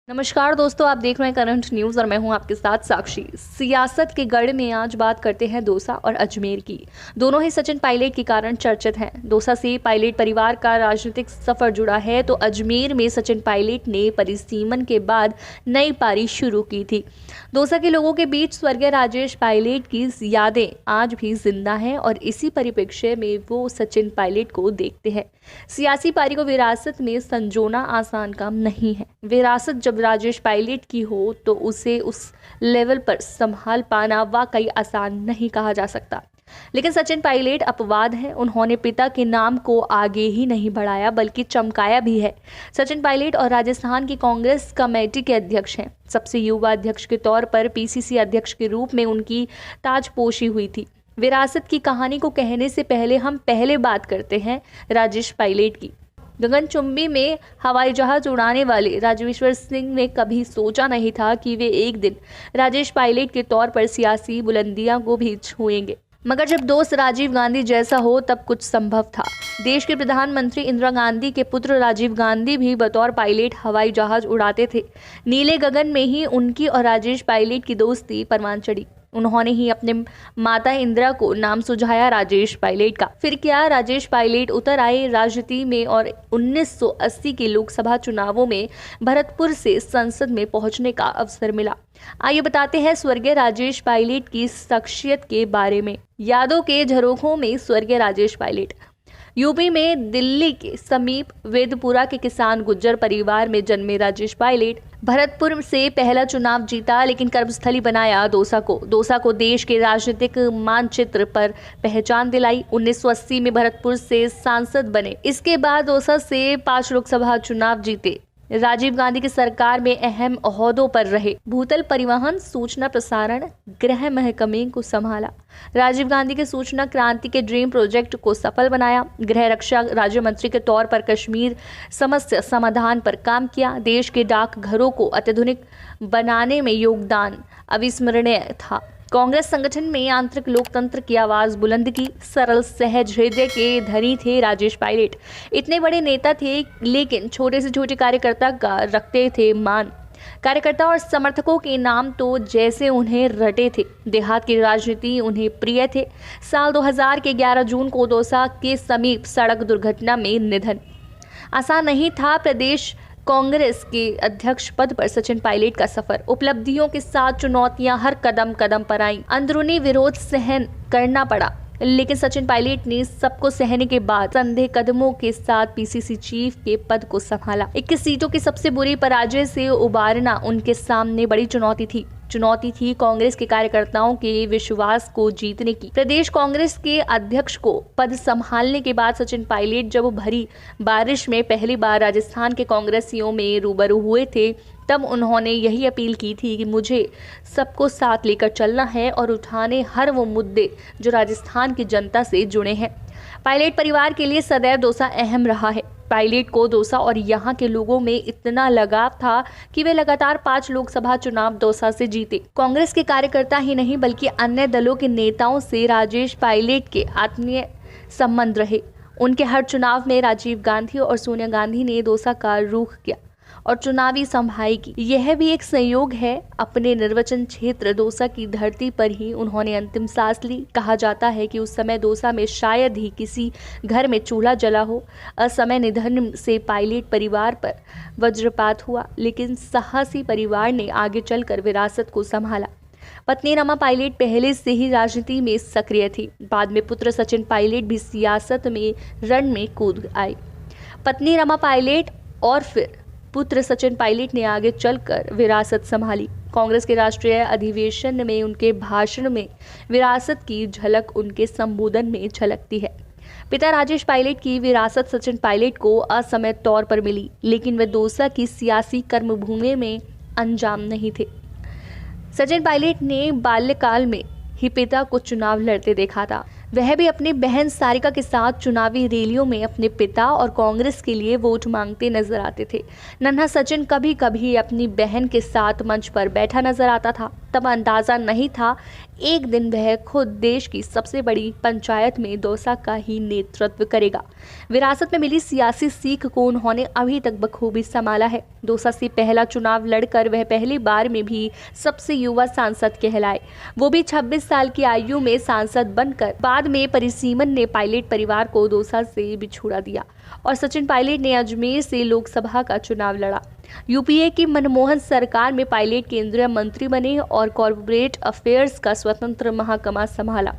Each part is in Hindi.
नमस्कार दोस्तों, आप देख रहे हैं करंट न्यूज़ और मैं हूं आपके साथ साक्षी। सियासत के गढ़ में आज बात करते हैं दौसा और अजमेर की। दोनों ही सचिन पायलट के कारण चर्चित हैं। दौसा से पायलट परिवार का राजनीतिक सफर जुड़ा है तो अजमेर में सचिन पायलट ने परिसीमन के बाद नई पारी शुरू की थी। दौसा के लोगों के बीच स्वर्गीय राजेश पायलट की यादें आज भी जिंदा हैं और इसी परिप्रेक्ष्य में वो सचिन पायलट को देखते हैं। सियासी पारी को विरासत में संजोना आसान काम नहीं है। विरासत जब राजेश पायलट की हो तो उसे उस लेवल पर संभाल पाना वाकई आसान नहीं कहा जा सकता। लेकिन सचिन पायलट अपवाद है। उन्होंने पिता के नाम को आगे ही नहीं बढ़ाया बल्कि चमकाया भी है। सचिन पायलट और राजस्थान की कांग्रेस कमेटी के अध्यक्ष हैं। सबसे युवा अध्यक्ष के तौर पर पीसीसी अध्यक्ष के रूप में उनकी ताजपोशी हुई थी। विरासत की कहानी को कहने से पहले हम बात करते हैं राजेश पायलट की। गगनचुंबी में हवाई जहाज उड़ाने वाले राजेश्वर सिंह ने कभी सोचा नहीं था कि वे एक दिन राजेश पायलट के तौर पर सियासी बुलंदियां को भी छुएंगे। मगर जब दोस्त राजीव गांधी जैसा हो तब कुछ संभव था। देश के प्रधानमंत्री इंदिरा गांधी के पुत्र राजीव गांधी भी बतौर पायलट हवाई जहाज उड़ाते थे। नीले गगन में ही उनकी और राजेश पायलट की दोस्ती परवान चढ़ी। उन्होंने ही अपने माता इंदिरा को नाम सुझाया राजेश पायलट का। फिर क्या, राजेश पायलट उतर आए राजनीति में और 1980 के लोकसभा चुनावों में भरतपुर से संसद में पहुंचने का अवसर मिला। आइए बताते हैं स्वर्गीय राजेश पायलट की शख्सियत के बारे में। यादों के झरोखों में स्वर्गीय राजेश पायलट। यूपी में दिल्ली के समीप वेदपुरा के किसान गुज्जर परिवार में जन्मे राजेश पायलट भरतपुर से पहला चुनाव जीता, लेकिन कर्मस्थली बनाया दौसा को। दौसा को देश के राजनीतिक मानचित्र पर पहचान दिलाई। 1980 में भरतपुर से सांसद बने। इसके बाद दौसा से 5 लोकसभा चुनाव जीते। राजीव गांधी की सरकार में अहम ओहदों पर रहे। भूतल, परिवहन, सूचना प्रसारण, गृह महकमे को संभाला। राजीव गांधी के सूचना क्रांति के ड्रीम प्रोजेक्ट को सफल बनाया। गृह रक्षा राज्य मंत्री के तौर पर कश्मीर समस्या समाधान पर काम किया। देश के डाकघरों को अत्याधुनिक बनाने में योगदान अविस्मरणीय था। कांग्रेस संगठन में आंतरिक लोकतंत्र की आवाज बुलंद की। सरल सहज हृदय के धनी थे राजेश पायलट। इतने बड़े नेता थे लेकिन छोटे से छोटे कार्यकर्ता का रखते थे मान। कार्यकर्ता और समर्थकों के नाम तो जैसे उन्हें रटे थे। देहात की राजनीति उन्हें प्रिय थे। साल 2000 के 11 जून को दौसा के समीप सड़क दुर्घटना में निधन। आसान नहीं था प्रदेश कांग्रेस के अध्यक्ष पद पर सचिन पायलट का सफर। उपलब्धियों के साथ चुनौतियां हर कदम कदम पर आईं। अंदरूनी विरोध सहन करना पड़ा, लेकिन सचिन पायलट ने सबको सहने के बाद संदेह कदमों के साथ पीसीसी चीफ के पद को संभाला। 21 सीटों की सबसे बुरी पराजय से उबारना उनके सामने बड़ी चुनौती थी कांग्रेस के कार्यकर्ताओं के विश्वास को जीतने की। प्रदेश कांग्रेस के अध्यक्ष को पद संभालने के बाद सचिन पायलट जब भरी बारिश में पहली बार राजस्थान के कांग्रेसियों में रूबरू हुए थे तब उन्होंने यही अपील की थी कि मुझे सबको साथ लेकर चलना है और उठाने हर वो मुद्दे जो राजस्थान की जनता से जुड़े हैं। पायलट परिवार के लिए सदैव दौसा अहम रहा है। पायलट को दौसा और यहाँ के लोगों में इतना लगाव था कि वे लगातार 5 लोकसभा चुनाव दौसा से जीते। कांग्रेस के कार्यकर्ता ही नहीं बल्कि अन्य दलों के नेताओं से राजेश पायलट के आत्मीय संबंध रहे। उनके हर चुनाव में राजीव गांधी और सोनिया गांधी ने दौसा का रुख किया और चुनावी संभाई की। यह भी एक संयोग है। अपने निर्वाचन क्षेत्र दौसा की धरती पर ही उन्होंने अंतिम सांस ली। कहा जाता है कि उस समय दौसा में शायद ही किसी घर में चूल्हा जला हो। असमय निधन से पायलट परिवार पर वज्रपात हुआ, लेकिन साहसी परिवार ने आगे चलकर विरासत को संभाला। पत्नी रमा पायलट पहले से ही राजनीति में सक्रिय थी। बाद में पुत्र सचिन पायलट भी सियासत में रण में कूद आए। पत्नी रमा पायलट और फिर पुत्र सचिन पायलट ने आगे चलकर विरासत संभाली। कांग्रेस के राष्ट्रीय अधिवेशन में उनके भाषण में विरासत की झलक उनके संबोधन में झलकती है। पिता राजेश पायलट की विरासत सचिन पायलट को असमय तौर पर मिली, लेकिन वे दौसा की सियासी कर्मभूमि में अंजाम नहीं थे। सचिन पायलट ने बाल्यकाल में ही पिता को चुनाव लड़ते देखा था। वह भी अपनी बहन सारिका के साथ चुनावी रैलियों में अपने पिता और कांग्रेस के लिए वोट मांगते नजर आते थे। नन्हा सचिन कभी कभी अपनी बहन के साथ मंच पर बैठा नजर आता था। तब अंदाजा नहीं था एक दिन वह खुद देश की सबसे बड़ी पंचायत में दौसा का ही नेतृत्व करेगा। विरासत में मिली सियासी सीख को उन्होंने अभी तक बखूबी संभाला है। दौसा से पहला चुनाव लड़कर वह पहली बार में भी सबसे युवा सांसद कहलाए, वो भी 26 साल की आयु में सांसद बनकर। बाद में परिसीमन ने पायलट परिवार को दौसा से बिछुड़ा दिया और सचिन पायलट ने अजमेर से लोकसभा का चुनाव लड़ा। यूपीए की मनमोहन सरकार में पायलट केंद्रीय मंत्री बने और कॉर्पोरेट अफेयर्स का स्वतंत्र महकमा संभाला।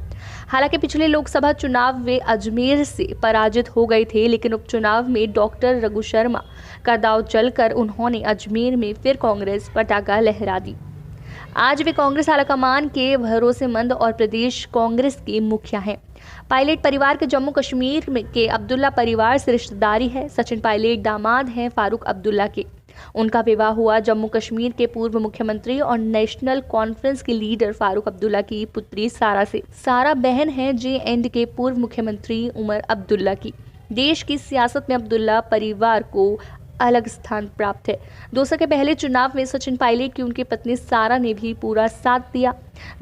हालांकि पिछले लोकसभा चुनाव वे अजमेर से पराजित हो गए थे, लेकिन उपचुनाव में डॉक्टर रघु शर्मा का दांव चलकर उन्होंने अजमेर में फिर कांग्रेस पताका लहरा दी। आज वे कांग्रेस आलाकमान के भरोसेमंद और प्रदेश कांग्रेस के मुखिया हैं। पायलट परिवार के जम्मू कश्मीर के अब्दुल्ला परिवार से रिश्तेदारी है। सचिन पायलट दामाद हैं फारूक अब्दुल्ला के। उनका विवाह हुआ जम्मू कश्मीर के पूर्व मुख्यमंत्री और नेशनल कॉन्फ्रेंस के लीडर फारूक अब्दुल्ला की पुत्री सारा से। सारा बहन है जे.एंड के पूर्व मुख्यमंत्री उमर अब्दुल्ला की। देश की सियासत में अब्दुल्ला परिवार को अलग स्थान प्राप्त है। दौसा के पहले चुनाव में सचिन पायलट की उनकी पत्नी सारा ने भी पूरा साथ दिया,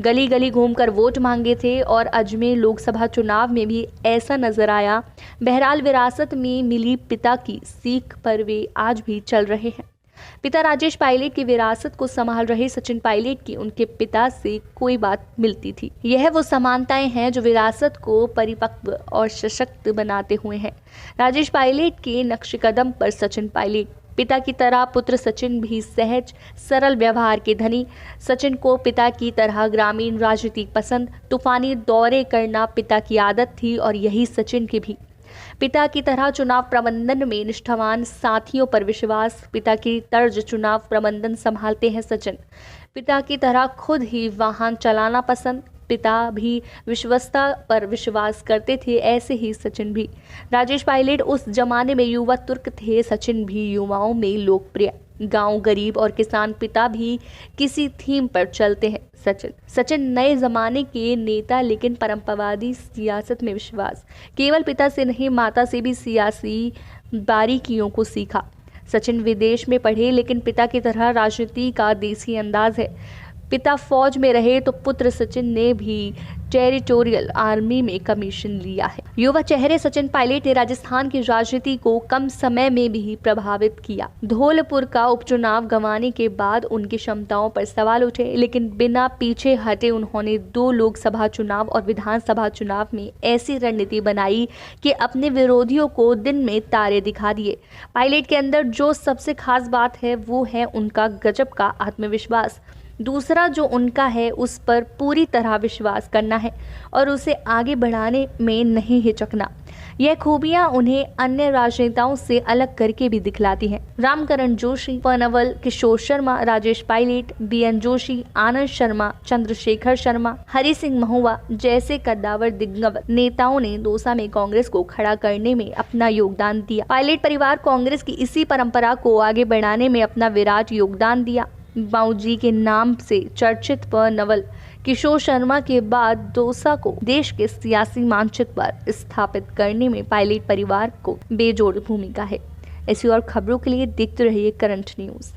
गली गली घूमकर वोट मांगे थे और अजमेर लोकसभा चुनाव में भी ऐसा नजर आया। बहरहाल विरासत में मिली पिता की सीख पर वे आज भी चल रहे हैं। पिता राजेश पायलट की विरासत को संभाल रहे सचिन पायलट की उनके पिता से कोई बात मिलती थी। यह वो समानताएं हैं जो विरासत को परिपक्व और सशक्त बनाते हुए हैं। राजेश पायलट के नक्श कदम पर सचिन पायलट। पिता की तरह पुत्र सचिन भी सहज सरल व्यवहार के धनी। सचिन को पिता की तरह ग्रामीण राजनीति पसंद। तूफानी दौरे करना पिता की आदत थी और यही सचिन की भी। पिता की तरह चुनाव प्रबंधन में निष्ठावान, साथियों पर विश्वास। पिता की तर्ज चुनाव प्रबंधन संभालते हैं सचिन। पिता की तरह खुद ही वाहन चलाना पसंद। पिता भी विश्वस्तता पर विश्वास करते थे, ऐसे ही सचिन भी। राजेश पायलट उस जमाने में युवा तुर्क थे, सचिन भी युवाओं में लोकप्रिय। गांव, गरीब और किसान, पिता भी किसी थीम पर चलते हैं। सचिन नए जमाने के नेता, लेकिन परंपरावादी सियासत में विश्वास। केवल पिता से नहीं, माता से भी सियासी बारीकियों को सीखा। सचिन विदेश में पढ़े, लेकिन पिता की तरह राजनीति का देसी अंदाज है। पिता फौज में रहे तो पुत्र सचिन ने भी टेरिटोरियल आर्मी में कमीशन लिया है। युवा चेहरे सचिन पायलट ने राजस्थान की राजनीति को कम समय में भी प्रभावित किया। धौलपुर का उपचुनाव गंवाने के बाद उनकी क्षमताओं पर सवाल उठे, लेकिन बिना पीछे हटे उन्होंने 2 लोकसभा चुनाव और विधानसभा चुनाव में ऐसी रणनीति बनाई कि अपने विरोधियों को दिन में तारे दिखा दिए। पायलट के अंदर जो सबसे खास बात है वो है उनका गजब का आत्मविश्वास। दूसरा जो उनका है उस पर पूरी तरह विश्वास करना है और उसे आगे बढ़ाने में नहीं हिचकना। यह खूबियां उन्हें अन्य राजनेताओं से अलग करके भी दिखलाती हैं। रामकरण जोशी, पनवल किशोर शर्मा, राजेश पायलट, बीएन जोशी, आनंद शर्मा, चंद्रशेखर शर्मा, हरि सिंह महुआ जैसे कद्दावर दिग्गज नेताओं ने दौसा में कांग्रेस को खड़ा करने में अपना योगदान दिया। पायलट परिवार कांग्रेस की इसी परंपरा को आगे बढ़ाने में अपना विराट योगदान दिया। बाऊजी के नाम से चर्चित पनवल किशोर शर्मा के बाद दौसा को देश के सियासी मानचित्र पर स्थापित करने में पायलट परिवार को बेजोड़ भूमिका है। ऐसी और खबरों के लिए देखते रहिए करंट न्यूज़।